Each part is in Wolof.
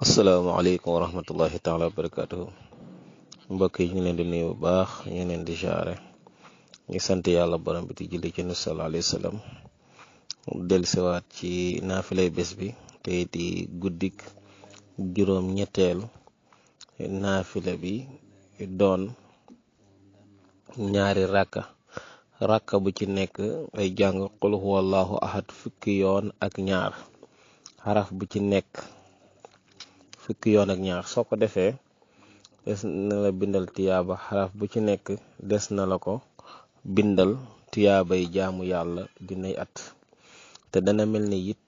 asalaamaaleykum wa rahmatullahi taala wa barakaatuhu mbokk yi ñu leen di nuyu bu baax ñu leen di jaare ñu sant yàlla borom bi di julli ci nu sallallahu alayhi wa sallam dellusiwaat ci naafilay bés bi te di guddik juróom ñetteelu naafila bi doon ñaari rakka bu ci nekk ay jàng qul huwallahu ahad fukki yoon ak ñaar xaraf bu ci nekk fukki yoon ak ñaar soo ko defee des na la bindal tiyaaba xaraf bu ci nekk des na la ko bindal tiyaabay jaamu yàlla junay at te dana mel ni it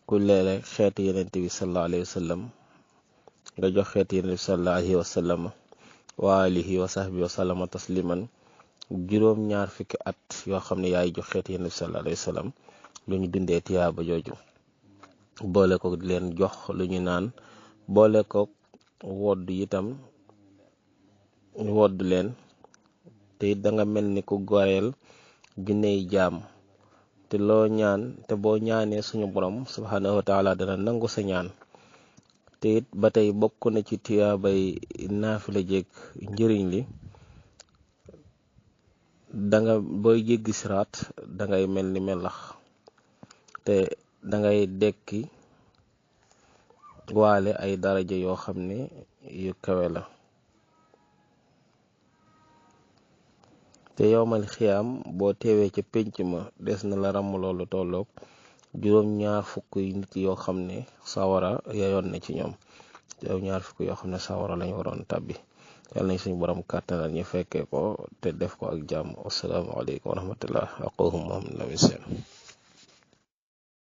ku leele xeetu yenent bi sallallahu alayhi wa sallam nga jox xeetu yenent bi sallallahu alayhi wa sallam wa alihi wa sahbihi wa sallama tasliman juróom ñaar fukki at yoo xam ne yaay jox xeetu yenent bi sallallahu alayhi wa sallam lu ñu dundee tiyaaba jooju boole ko di leen jox lu ñu naan boole ko wodd itam wodd leen te it danga mel ni ku goreel junney jaam te loo ñaan te boo ñaanee suñu borom subhanahu wa taala dana nangu sa ñaan te it ba tey bokk na ci tiyaabay naafila jéeg njëriñ li danga booy jéggi siraat dangay mel ni melax te dangay dekki waale ay daraja yoo xam ne yu kawe la te yowmal xiyaam boo teewee ca pénc ma des na la ràmm loolu tolloog juróom ñaar fukk yu nit yoo xam ne sawara yayoon na ci ñoom juróom ñaar fukk yoo xam ne sawara lañu waroon tàbbi yàlla nañ suñu borom kàttanal ñu fekkee ko te def ko ak jàmm. Assalaamu aleykum wa rahmatullah aquhum Muhammad Lamine Sène